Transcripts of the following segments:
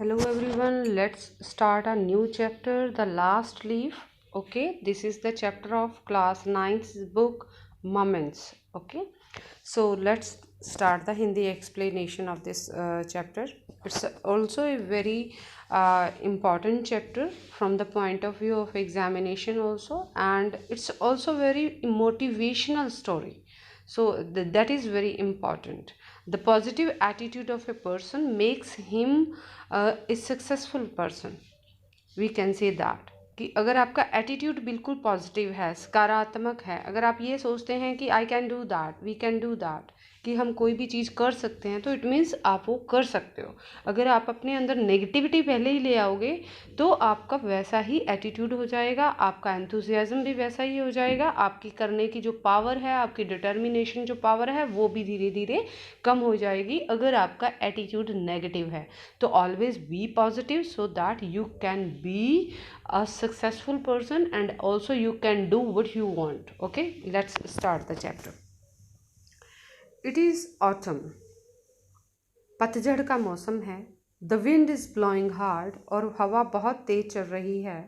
Hello everyone, let's start a new chapter, The Last Leaf. Okay, this is the chapter of class 9's book Moments. Okay, so let's start the Hindi explanation of this chapter. It's also a very important chapter from the point of view of examination also, and it's also very motivational story. So that is very important. The positive attitude of a person makes him a successful person. We can say that कि अगर आपका attitude बिल्कुल positive है, सकारात्मक है, अगर आप ये सोचते हैं कि I can do that, we can do that, कि हम कोई भी चीज़ कर सकते हैं, तो इट मीन्स आप वो कर सकते हो. अगर आप अपने अंदर नेगेटिविटी पहले ही ले आओगे तो आपका वैसा ही एटीट्यूड हो जाएगा, आपका एंथुसियाज्म भी वैसा ही हो जाएगा, आपकी करने की जो पावर है, आपकी डिटर्मिनेशन जो पावर है वो भी धीरे धीरे कम हो जाएगी अगर आपका एटीट्यूड नेगेटिव है. तो always be positive so that you can be a successful person and also you can do what you want. Okay, let's start the chapter. It is autumn. पतझड़ का मौसम है. The wind is blowing hard और हवा बहुत तेज चल रही है.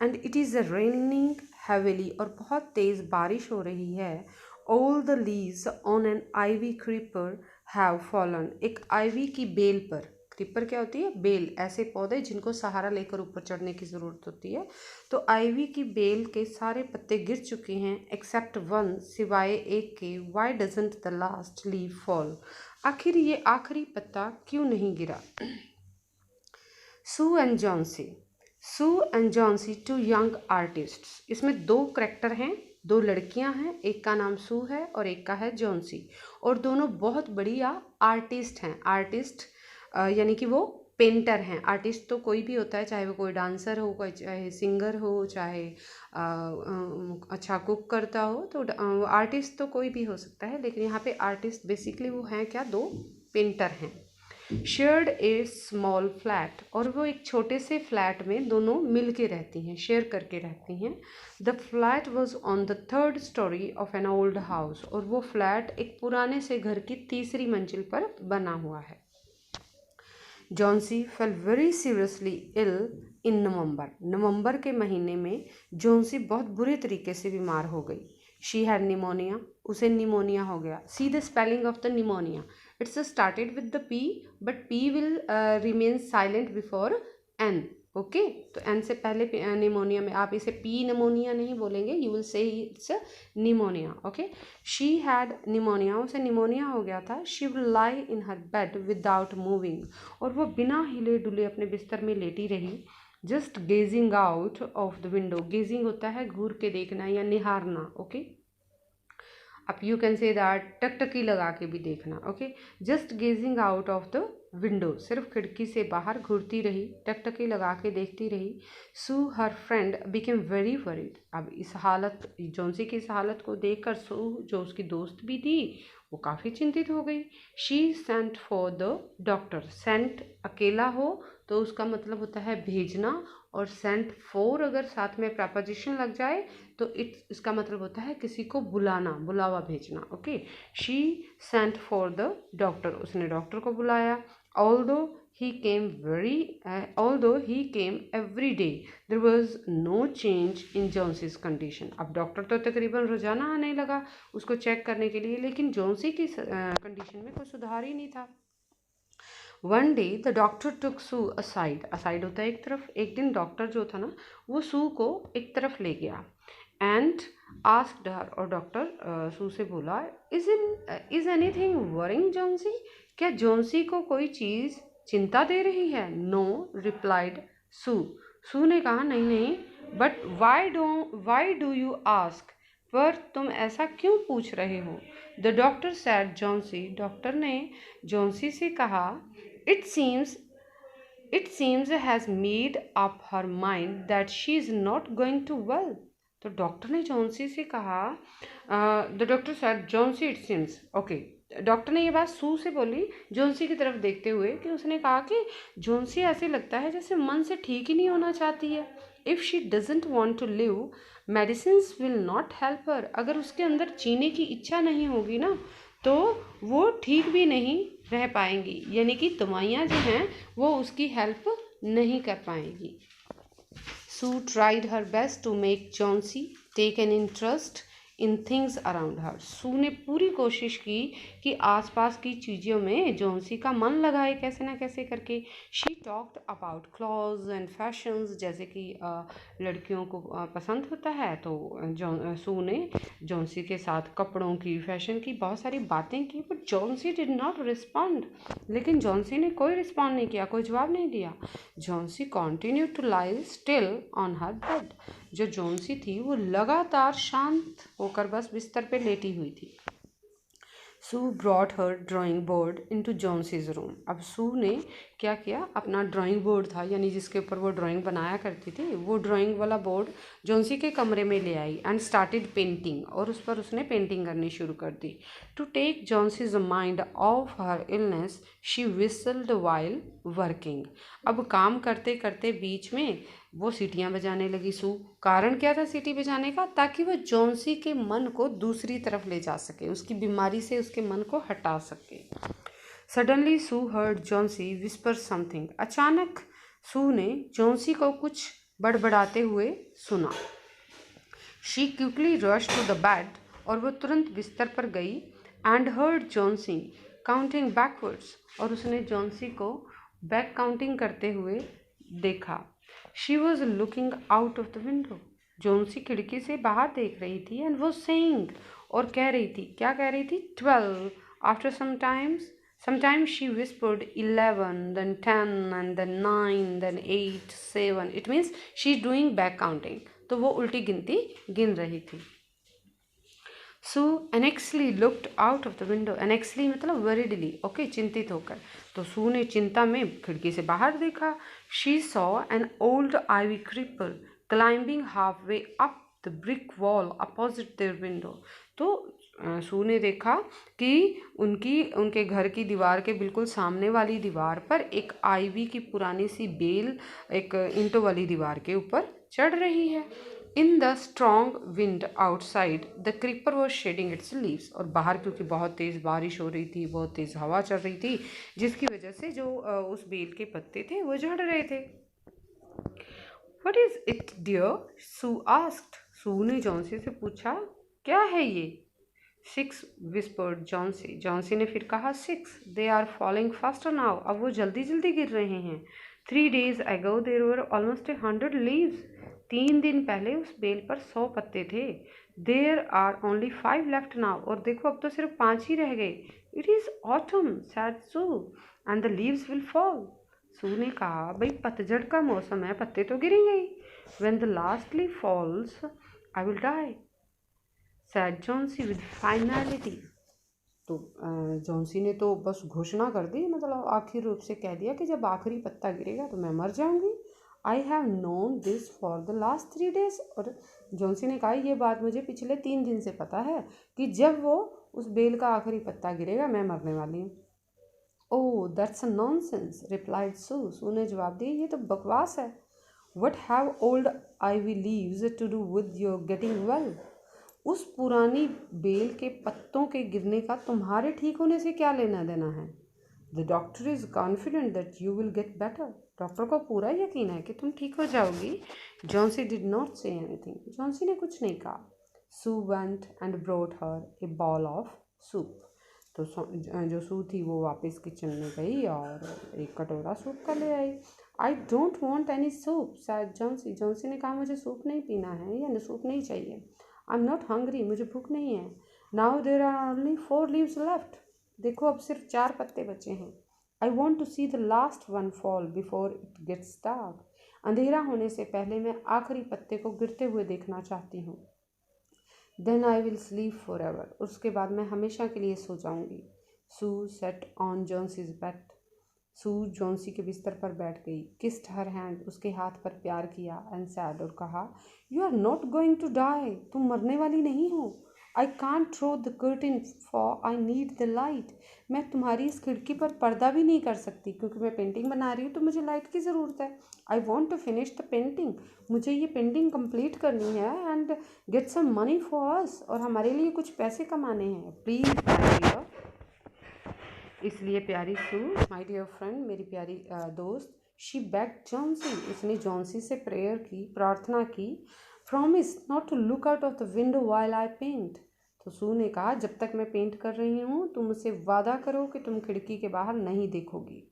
And it is raining heavily और बहुत तेज बारिश हो रही है. All the leaves on an ivy creeper have fallen. एक आइवी की बेल पर, क्रीपर क्या होती है? बेल, ऐसे पौधे जिनको सहारा लेकर ऊपर चढ़ने की ज़रूरत होती है. तो आइवी की बेल के सारे पत्ते गिर चुके हैं एक्सेप्ट वन, सिवाय एक के. Why doesn't the last leaf fall. आखिर ये आखिरी पत्ता क्यों नहीं गिरा? Sue and Johnsy. Sue and Johnsy two young artists. इसमें दो करेक्टर हैं, दो लड़कियां हैं. एक का नाम सू है और एक का है जॉन्सी. और दोनों बहुत बढ़िया आर्टिस्ट हैं. आर्टिस्ट यानी कि वो पेंटर हैं. आर्टिस्ट तो कोई भी होता है, चाहे वो कोई डांसर हो, कोई चाहे सिंगर हो, चाहे अच्छा कुक करता हो. तो आर्टिस्ट तो कोई भी हो सकता है, लेकिन यहाँ पे आर्टिस्ट बेसिकली वो हैं क्या? दो पेंटर हैं. शेयर्ड ए स्मॉल फ्लैट. और वो एक छोटे से फ्लैट में दोनों मिल के रहती हैं, शेयर करके रहती हैं. The flat was on the third story of an old house. और वो फ्लैट एक पुराने से घर की तीसरी मंजिल पर बना हुआ है. Johnsy fell very seriously ill in November. नवंबर के महीने में जॉन्सी बहुत बुरे तरीके से बीमार हो गई. She had pneumonia. उसे निमोनिया हो गया. See the spelling of the pneumonia. It's started with the P, but P will remain silent before N. Okay, तो एन से पहले निमोनिया में आप इसे पी निमोनिया नहीं बोलेंगे, you will say it's pneumonia. Okay, she had pneumonia. उसे pneumonia हो गया था. She will lie in her bed without moving. और वो बिना हिले डुले अपने बिस्तर में लेटी रही. Just gazing out of the window. Gazing होता है घूर के देखना या निहारना. ओके, अब यू कैन से दैट टकटकी लगा के भी देखना. Okay, just gazing out of the window. सिर्फ खिड़की से बाहर घूरती रही, टकटकी लगा के देखती रही. Sue her friend became very worried. अब इस हालत, जॉन्सी की इस हालत को देखकर सू, जो उसकी दोस्त भी थी, वो काफ़ी चिंतित हो गई. She sent for the doctor. Sent अकेला हो तो उसका मतलब होता है भेजना, और सेंट फॉर अगर साथ में प्रपोजिशन लग जाए तो इसका मतलब होता है किसी को बुलाना, बुलावा भेजना. Okay, she sent for the doctor. उसने डॉक्टर को बुलाया. although he came every day, there was no change in Jonesy's condition. अब डॉक्टर तो तकरीबन रोजाना आने लगा उसको चेक करने के लिए, लेकिन जॉन्सी की कंडीशन में कोई सुधार ही नहीं था. One day the doctor took Sue aside. Aside होता है एक तरफ. एक दिन डॉक्टर जो था ना, वो सू को एक तरफ ले गया. And asked her. और डॉक्टर सू से बोला, इज एनीथिंग वरिंग जॉन्सी. क्या जॉन्सी को कोई चीज़ चिंता दे रही है? No, replied Sue. सू ने कहा, नहीं नहीं. But why do you ask. पर तुम ऐसा क्यों पूछ रहे हो? The doctor said Johnsy. Doctor ने जॉन्सी से कहा, it seems has made up her mind that she is not going to well. तो डॉक्टर ने जॉन्सी से कहा, the doctor said Johnsy it seems. Okay, doctor ने ये बात सू से बोली जॉन्सी की तरफ देखते हुए, कि उसने कहा कि जॉन्सी ऐसे लगता है जैसे मन से ठीक ही नहीं होना चाहती है. If she doesn't want to live, medicine will not help her. अगर उसके अंदर जीने की इच्छा नहीं होगी ना, तो वो ठीक भी नहीं रह पाएंगी, यानी कि दवाइयाँ जो हैं वो उसकी हेल्प नहीं कर पाएंगी। Sue tried her best to make Chauncey take an interest in things around her. Sue ने पूरी कोशिश की कि आसपास की चीज़ों में जॉन्सी का मन लगाए कैसे ना कैसे करके। She talked about clothes and fashions, जैसे कि लड़कियों को पसंद होता है, तो सू ने जॉन्सी के साथ कपड़ों की, फैशन की बहुत सारी बातें की। But Johnsy did not respond, लेकिन जॉन्सी ने कोई रिस्पॉन्ड नहीं किया, कोई जवाब नहीं दिया। Johnsy continue to lie still on her bed. जो जॉन्सी थी वो लगातार शांत होकर बस बिस्तर पे लेटी हुई थी। Sue brought her drawing board into Johnsy's room. अब सू ने क्या किया, अपना ड्राइंग बोर्ड था, यानी जिसके ऊपर वो ड्राइंग बनाया करती थी, वो ड्राइंग वाला बोर्ड जॉन्सी के कमरे में ले आई एंड स्टार्टेड पेंटिंग, और उस पर उसने पेंटिंग करनी शुरू कर दी। To take Johnsy's mind off her illness she whistled while working. अब काम करते करते बीच में वो सीटियाँ बजाने लगी सू। कारण क्या था सीटी बजाने का? ताकि वो जॉन्सी के मन को दूसरी तरफ ले जा सके, उसकी बीमारी से उसके मन को हटा सके। Suddenly Sue heard Johnsy whisper something. अचानक सू ने जॉन्सी को कुछ बड़बड़ाते हुए सुना। She quickly rush to the bed, और वो तुरंत बिस्तर पर गई। And heard Johnsy counting backwards, और उसने जॉन्सी को बैक काउंटिंग करते हुए देखा। She was looking out of the window. Johnsy खिड़की से बाहर देख रही थी। एंड वो सेइंग, और कह रही थी, क्या कह रही थी? 12 after sometimes she whispered 11, then 10, and then 9, then 8, 7. It means she's doing back counting. तो वो उल्टी गिनती गिन रही थी। Sue anxiously looked out of the window. Anxiously मतलब वरीडली, ओके, चिंतित होकर। तो सू ने चिंता में खिड़की से बाहर देखा। She saw an old ivy creeper climbing half way up the brick wall opposite their window. तो सू ने देखा कि उनके घर की दीवार के बिल्कुल सामने वाली दीवार पर एक आईवी की पुरानी सी बेल एक ईंटों वाली दीवार के ऊपर चढ़ रही है। In the strong wind outside the creeper was shedding its leaves. और बाहर क्योंकि बहुत तेज़ बारिश हो रही थी, बहुत तेज़ हवा चल रही थी, जिसकी वजह से जो उस बेल के पत्ते थे वो झड़ रहे थे। What is it, dear? Sue asked. सू ने जॉन्सी से पूछा, क्या है ये? 6 whispered जॉन्सी। जॉन्सी ने फिर कहा 6. They are falling faster now. अब वो जल्दी जल्दी गिर रहे हैं। 3 days ago there were almost 100 leaves. 3 दिन पहले उस बेल पर 100 पत्ते थे। There are only 5 left now. और देखो अब तो सिर्फ 5 ही रह गए। It is autumn, said Sue, and the leaves will fall. सू ने कहा, भाई पतझड़ का मौसम है, पत्ते तो गिरेंगे ही। When the last leaf falls, I will die, said Johnsy with finality. तो जॉन्सी ने तो बस घोषणा कर दी, मतलब आखिर रूप से कह दिया कि जब आखिरी पत्ता गिरेगा तो मैं मर जाऊंगी। I have known this for the last 3 days. और जॉन्सी ने कहा, ये बात मुझे पिछले 3 दिन से पता है कि जब वो उस बेल का आखिरी पत्ता गिरेगा मैं मरने वाली हूँ। Oh that's a nonsense, replied Sue. Sue ने जवाब दिया, ये तो बकवास है। What have old ivy leaves to do with your getting well? उस पुरानी बेल के पत्तों के गिरने का तुम्हारे ठीक होने से क्या लेना देना है? The doctor is confident that you will get better. Doctor को पूरा यकीन है कि तुम ठीक हो जाओगी. Johnsy did not say anything. Johnsy ने कुछ नहीं कहा. Sue went and brought her a bowl of soup. तो जो सू थी वो वापस किचन में गई और एक कटोरा सूप का ले आई. I don't want any soup, said Johnsy. Johnsy ने कहा, मुझे सूप नहीं पीना है या सूप नहीं चाहिए. आई एम नॉट हंग्री, मुझे भूख नहीं है. Now there are only 4 leaves left. देखो अब सिर्फ 4 पत्ते बचे हैं. I want to see the last one fall before it gets dark. अंधेरा होने से पहले मैं आखिरी पत्ते को गिरते हुए देखना चाहती हूँ. Then I will sleep forever. उसके बाद मैं हमेशा के लिए सो जाऊंगी. Sue sat on Johnsy's bed. Sue Johnsy के बिस्तर पर बैठ गई. किस्ड हर हैंड, उसके हाथ पर प्यार किया. एंड सैड, और कहा, you are not going to die. तुम मरने वाली नहीं हो. I can't throw the curtain for I need the light. मैं तुम्हारी इस खिड़की पर पर्दा भी नहीं कर सकती क्योंकि मैं पेंटिंग बना रही हूँ तो मुझे लाइट की ज़रूरत है. I want to finish the painting. मुझे ये पेंटिंग कंप्लीट करनी है and get some money for us. और हमारे लिए कुछ पैसे कमाने हैं. प्लीज़ डियर, इसलिए प्यारी सू, माय डियर फ्रेंड, मेरी प्यारी दोस्त, शी बेग्ड जॉन्सी, उसने जॉन्सी से प्रेयर की, प्रार्थना की, promise not to look out of the window while I paint. तो सू ने कहा, जब तक मैं पेंट कर रही हूँ तुम मुझसे वादा करो कि तुम खिड़की के बाहर नहीं देखोगी।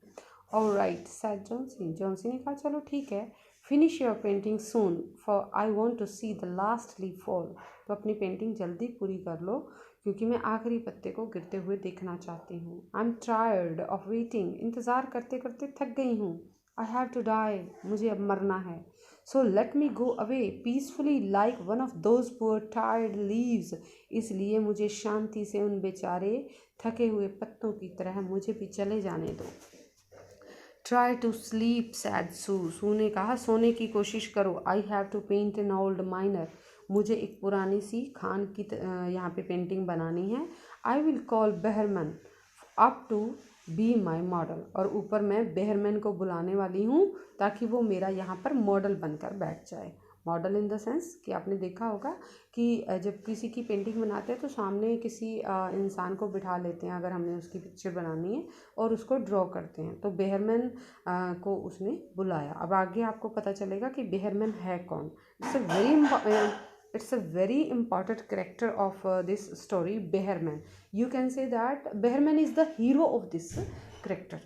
ऑलराइट सैड जॉन्सी, जॉन्सी ने कहा चलो ठीक है। Finish your painting soon for I want to see the last leaf fall. तो अपनी पेंटिंग जल्दी पूरी कर लो क्योंकि मैं आखिरी पत्ते को गिरते हुए देखना चाहती हूँ। I am tired of waiting, इंतज़ार करते करते थक गई हूँ। आई हैव टू डाई, मुझे अब मरना है। So let me go away peacefully like one of those poor tired leaves, इसलिए मुझे शांति से उन बेचारे थके हुए पत्तों की तरह मुझे भी चले जाने दो। Try to sleep said Sue, Sue ने कहा सोने की कोशिश करो। I have to paint an old miner, मुझे एक पुरानी सी खान की यहाँ पे पेंटिंग बनानी है। I will call Behrman up to be my model, और ऊपर मैं बेहरमैन को बुलाने वाली हूँ ताकि वो मेरा यहाँ पर मॉडल बनकर बैठ जाए। मॉडल इन द सेंस कि आपने देखा होगा कि जब किसी की पेंटिंग बनाते हैं तो सामने किसी इंसान को बिठा लेते हैं अगर हमने उसकी पिक्चर बनानी है, और उसको ड्रॉ करते हैं। तो बेहरमैन को उसने बुलाया। अब आगे आपको पता चलेगा कि बेहरमैन है कौन। It's a very important character of this story, Behrman. You can say that Behrman is the hero of this character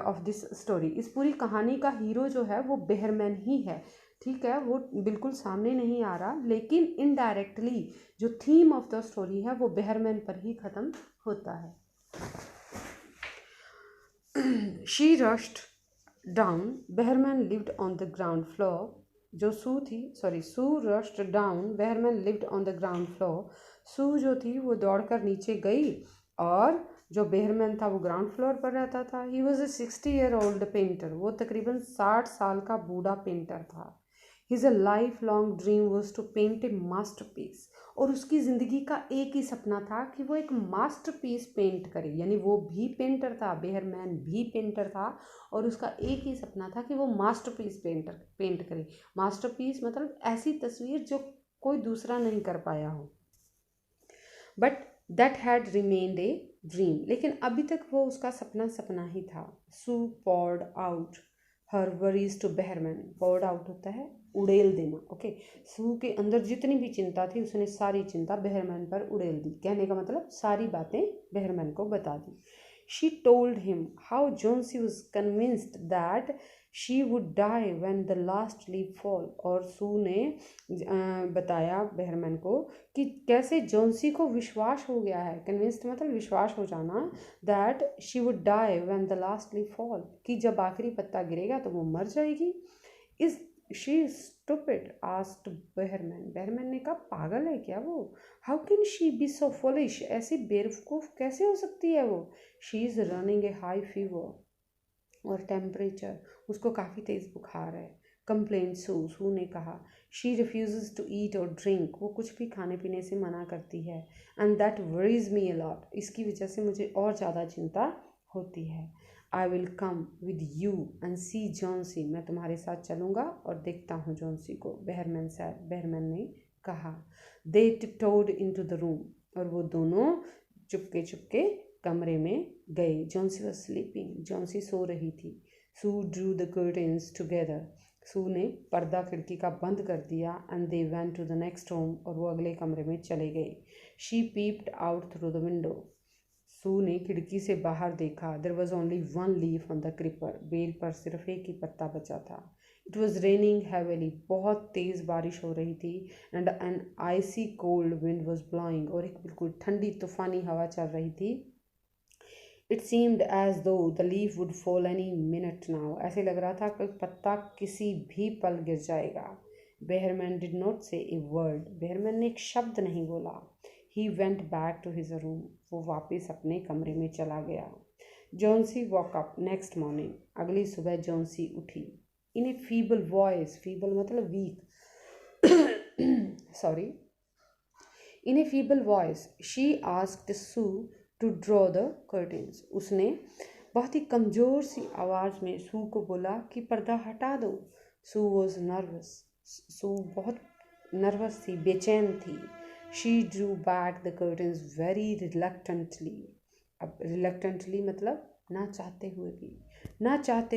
of this story. इस पूरी कहानी का हीरो जो है वो बेहरमैन ही है। ठीक है, वो बिल्कुल सामने नहीं आ रहा, लेकिन इनडायरेक्टली जो थीम ऑफ द स्टोरी है वो बेहरमैन पर ही ख़त्म होता है। She rushed down, Behrman lived on the ground floor. जो Sue rushed down, Behrman lived on the ground floor. Sue जो थी वो दौड़कर नीचे गई और जो बेहरमैन था वो ग्राउंड फ्लोर पर रहता था। He was a 60-year-old painter, वो तकरीबन 60 साल का बूढ़ा पेंटर था। His a life long dream was to paint a masterpiece, और उसकी ज़िंदगी का एक ही सपना था कि वो एक मास्टरपीस पेंट करे। यानी वो भी पेंटर था, बेहरमैन भी पेंटर था, और उसका एक ही सपना था कि वो मास्टरपीस पेंट करे। मास्टरपीस मतलब ऐसी तस्वीर जो कोई दूसरा नहीं कर पाया हो। But that had remained a dream, लेकिन अभी तक वो उसका सपना ही था। Sue poured out her worries to Behrman. Poured out होता है उड़ेल देना। ओके, सू के अंदर जितनी भी चिंता थी उसने सारी चिंता बेहरमैन पर उड़ेल दी। कहने का मतलब सारी बातें बेहरमैन को बता दी। She told him how Johnsy was convinced that she would die when the last leaf fall. और सू ने बताया बेहरमैन को कि कैसे जॉन्सी को विश्वास हो गया है, कन्विंस्ड मतलब विश्वास हो जाना, that she would die when the last leaf fall, कि जब आखिरी पत्ता गिरेगा तो वो मर जाएगी। Is she stupid asked Behrman, Behrman ने कहा पागल है क्या वो। How can she be so foolish, ऐसी बेवकूफ़ कैसे हो सकती है वो। She is running a high fever, और टेम्परेचर, उसको काफ़ी तेज़ बुखार है। कंप्लेन सू ने कहा। शी रिफ्यूज़ टू ईट और ड्रिंक, वो कुछ भी खाने पीने से मना करती है। And that worries me a lot, इसकी वजह से मुझे और ज़्यादा चिंता होती है। I will come with you and see Johnsy, मैं तुम्हारे साथ चलूँगा और देखता हूँ जॉन्सी को, बेहरमैन ने कहा। They tiptoed into the room, और वो दोनों चुपके चुपके कमरे में गए। जॉन्सी वॉज स्लीपिंग, जॉन्सी सो रही थी। Sue drew the curtains together, Sue ने पर्दा खिड़की का बंद कर दिया। And they went to the next room, और वो अगले कमरे में चले गए। She peeped out through the window, Sue ने खिड़की से बाहर देखा। There was only one leaf on the creeper, bell पर सिर्फ एक ही पत्ता बचा था। इट वॉज रेनिंग हैवीली, बहुत तेज़ बारिश हो रही थी। And an icy cold wind was blowing, और एक बिल्कुल ठंडी तूफ़ानी हवा चल रही थी। It seemed as though the leaf would fall any minute now, ऐसे लग रहा था कि पत्ता किसी भी पल गिर जाएगा। बेहरमैन डिड नॉट से ए वर्ड, बेहरमैन ने एक शब्द नहीं बोला। He went back to his room, वो वापस अपने कमरे में चला गया। Johnsy woke up next morning, अगली सुबह जॉन्सी उठी। In a feeble voice, feeble मतलब weak, sorry, in a feeble voice she asked Sue to draw the curtains, उसने बहुत ही कमज़ोर सी आवाज़ में सू को बोला कि पर्दा हटा दो। सू वॉज नर्वस, सू बहुत नर्वस थी, बेचैन थी। She Drew back the curtains very reluctantly. अब रिलक्टेंटली मतलब ना चाहते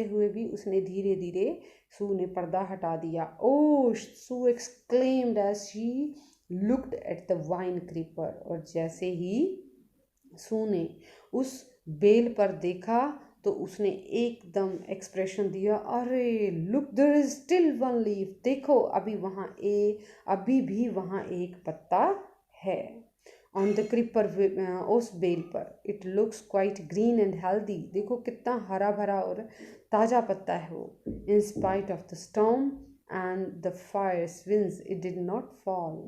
हुए भी उसने धीरे धीरे सू ने पर्दा हटा दिया। Oh, Sue exclaimed as she looked at the vine creeper. और जैसे ही सू ने उस बेल पर देखा तो उसने एकदम एक्सप्रेशन दिया, अरे look there is still one leaf, देखो अभी भी वहाँ एक पत्ता है। ऑन द क्रीपर, उस बेल पर। It looks quite green and healthy, देखो कितना हरा भरा और ताज़ा पत्ता है वो। In spite of the storm and the fierce winds it did not fall.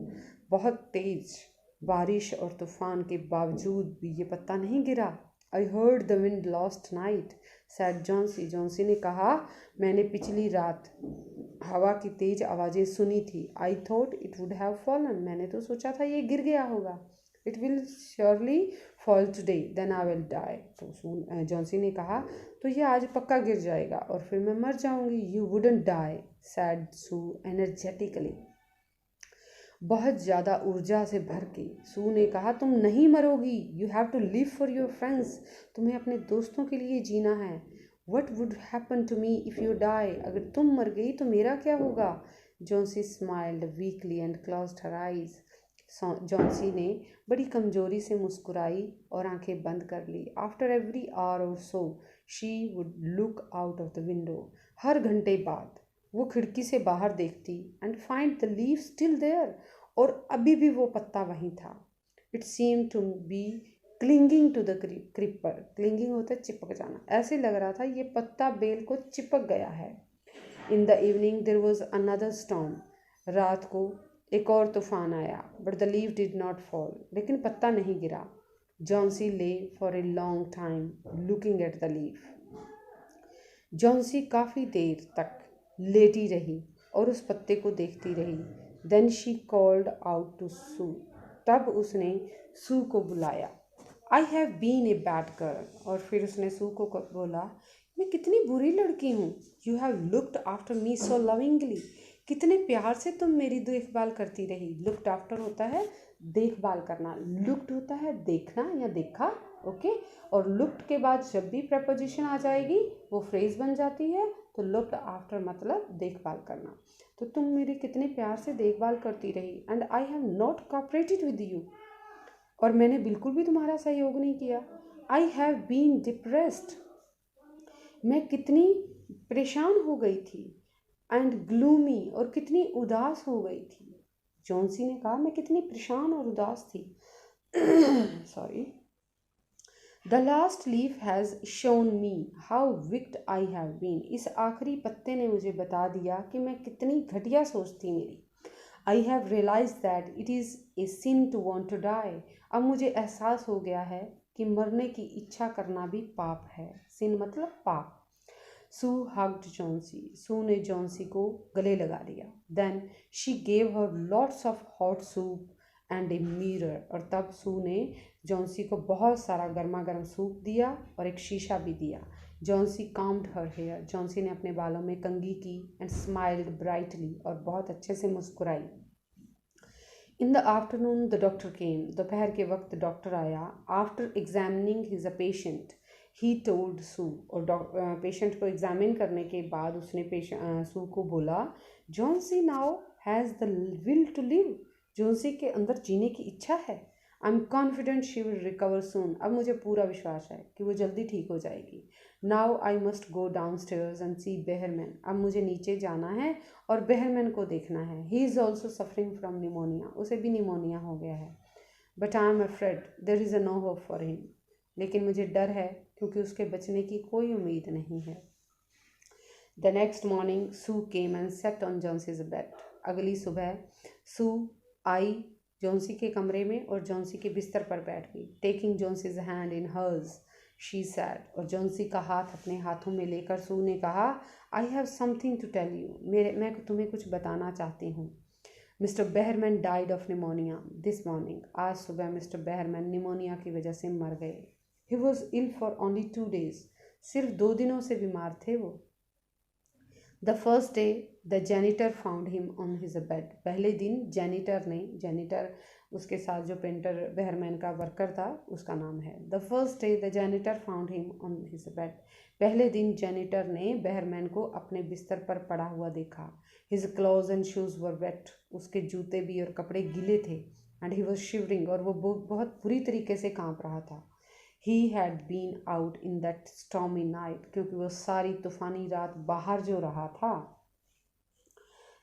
बहुत तेज बारिश और तूफान के बावजूद भी ये पत्ता नहीं गिरा। I heard the wind last night sad Johnsy. Johnsy ने कहा, मैंने पिछली रात हवा की तेज आवाज़ें सुनी थी। I thought it would have fallen, मैंने तो सोचा था ये गिर गया होगा। It will surely fall today then I will die. तो जॉन्सी ने कहा, तो ये आज पक्का गिर जाएगा और फिर मैं मर जाऊंगी। You wouldn't die said Sue energetically. बहुत ज़्यादा ऊर्जा से भर के सू ने कहा, तुम नहीं मरोगी। You have to live for your friends, तुम्हें अपने दोस्तों के लिए जीना है। What would happen to me if you die, अगर तुम मर गई तो मेरा क्या होगा। Johnsy smiled weakly and closed her eyes. Johnsy ने बड़ी कमजोरी से मुस्कुराई और आंखें बंद कर ली। आफ्टर एवरी आवर और so she would look out of the window, हर घंटे बाद वो खिड़की से बाहर देखती and find the leaf still there, और अभी भी वो पत्ता वहीं था। It seem to be clinging to the creeper. Clinging होता है चिपक जाना, ऐसे लग रहा था ये पत्ता बेल को चिपक गया है। In the evening there was another storm. रात को एक और तूफान आया, but the leaf did not fall, लेकिन पत्ता नहीं गिरा। Johnsy lay for a long time looking at the leaf. Johnsy काफ़ी देर तक लेटी रही और उस पत्ते को देखती रही। Then she called out to Sue. तब उसने सू को बुलाया। I have been a bad girl. और फिर उसने सू को बोला, मैं कितनी बुरी लड़की हूँ। You have looked after me so lovingly, कितने प्यार से तुम मेरी देखभाल करती रही। लुक्ड आफ्टर होता है देखभाल करना, लुक्ड होता है देखना या देखा, ओके। और लुक्ड के बाद जब भी प्रपोजिशन आ जाएगी वो फ्रेज बन जाती है। तो लुक्ड आफ्टर मतलब देखभाल करना। तो तुम मेरी कितने प्यार से देखभाल करती रही। And I have not cooperated with you, और मैंने बिल्कुल भी तुम्हारा सहयोग नहीं किया। आई हैव बीन डिप्रेस्ड, मैं कितनी परेशान हो गई थी। एंड ग्लूमी, और कितनी उदास हो गई थी। जॉन्सी ने कहा, मैं कितनी परेशान और उदास थी। Sorry. The last leaf has shown me how wicked I have been. इस आखिरी पत्ते ने मुझे बता दिया कि मैं कितनी घटिया सोच थी मेरी। I have realise that it is a sin to want to die. अब मुझे एहसास हो गया है कि मरने की इच्छा करना भी पाप है। सिन मतलब पाप। सू हग्ड जॉन्सी। सू ने जॉन्सी को गले लगा लिया। Then she gave her lots of hot soup and a mirror. और तब सू ने जॉन्सी को बहुत सारा गर्मा गर्म सूप दिया और एक शीशा भी दिया। Johnsy combed her hair. Johnsy ने अपने बालों में कंघी की एंड स्माइल्ड ब्राइटली, और बहुत अच्छे से मुस्कुराई। In the afternoon the doctor came. दोपहर के वक्त डॉक्टर आया। After examining his a patient he told Sue. और पेशेंट को एग्जामिन करने के बाद उसने सू को बोला, Johnsy now has the will to live. जॉन्सी के अंदर जीने की इच्छा है। I am confident she will recover soon. अब मुझे पूरा विश्वास है कि वो जल्दी ठीक हो जाएगी। Now I must go downstairs and see Behrman. अब मुझे नीचे जाना है और बेहरमैन को देखना है। He is also suffering from pneumonia, उसे भी निमोनिया हो गया है। But I am afraid there is a no hope for him. लेकिन मुझे डर है क्योंकि उसके बचने की कोई उम्मीद नहीं है। The next morning Sue came and sat on Johnsy's bed. अगली सुबह सू आई जॉन्सी के कमरे में और जॉन्सी के बिस्तर पर बैठ गई। Taking Johnsy's hand in hers she said. और जॉन्सी का हाथ अपने हाथों में लेकर सू ने कहा, I have something to tell you. मैं तुम्हें कुछ बताना चाहती हूँ। Mister Behrman died of pneumonia this morning. आज सुबह मिस्टर बेहरमैन निमोनिया की वजह से मर गए। He was ill for only 2 days। सिर्फ 2 दिनों से बीमार थे वो। The first day the janitor found him on his bed. पहले दिन जैनिटर उसके साथ जो पेंटर बेहरमैन का वर्कर था उसका नाम है। The first day the janitor found him on his bed. पहले दिन जैनिटर ने बेहरमैन को अपने बिस्तर पर पड़ा हुआ देखा। His clothes and shoes were wait. उसके जूते भी और कपड़े गीले थे। एंड ही वॉज शिवरिंग, और वो बहुत बुरी तरीके से काँप रहा था। He had been out in that stormy night, क्योंकि वो सारी तूफानी रात बाहर जो रहा था।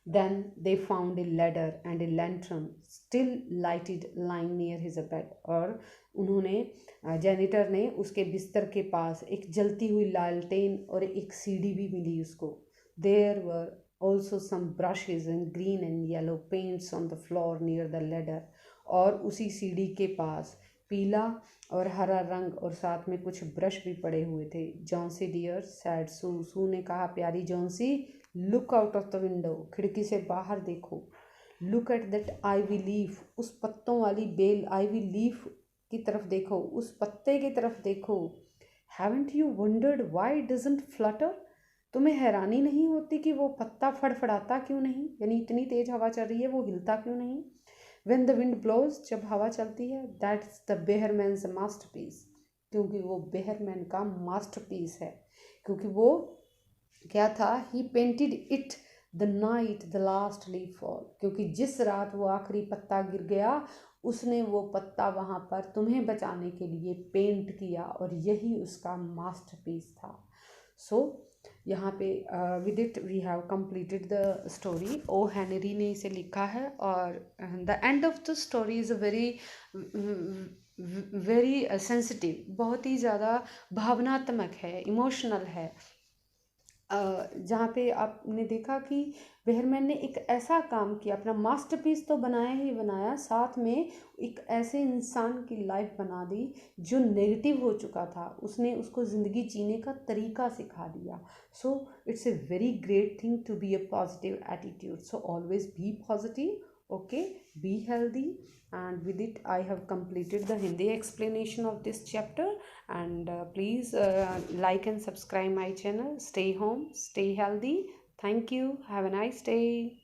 Then they found a ladder and a lantern still lighted lying near his bed। और उन्होंने जैनिटर ने उसके बिस्तर के पास एक जलती हुई लालटेन और एक सीढ़ी भी मिली उसको। There were also some brushes and green and yellow paints on the floor near the ladder। और उसी सीढ़ी के पास पीला और हरा रंग और साथ में कुछ ब्रश भी पड़े हुए थे। जॉन्सी डियर सैड सू ने कहा, प्यारी Johnsy, look out of the window, खिड़की से बाहर देखो। Look at that ivy leaf, उस पत्तों वाली बेल आईवी लीफ की तरफ देखो, उस पत्ते की तरफ देखो। Haven't you wandered Y doesn't Flutter, तुम्हें हैरानी नहीं होती कि वो पत्ता फड़फड़ाता क्यों नहीं, यानी इतनी तेज हवा चल रही है वो हिलता क्यों नहीं। When the wind blows, जब हवा चलती है, that's the bearman's masterpiece, क्योंकि वो बेहरमैन का मास्टरपीस है। क्योंकि वो क्या था, he painted it the night the last leaf fall, क्योंकि जिस रात वो आखिरी पत्ता गिर गया उसने वो पत्ता वहाँ पर तुम्हें बचाने के लिए पेंट किया, और यही उसका मास्टरपीस था। सो यहाँ पे with it we have completed the story. O Henry ने इसे लिखा है, और the end of the story is very sensitive, बहुत ही ज़्यादा भावनात्मक है, इमोशनल है। जहाँ पे आपने देखा कि बेहरमैन ने एक ऐसा काम किया, अपना मास्टरपीस तो बनाया ही बनाया, साथ में एक ऐसे इंसान की लाइफ बना दी जो नेगेटिव हो चुका था, उसने उसको ज़िंदगी जीने का तरीका सिखा दिया। So it's a very great thing to be a positive attitude. So always be positive, okay, be healthy। And with it I have completed the Hindi explanation of this chapter, and please like and subscribe my channel. Stay home, stay healthy. Thank you, have a nice day.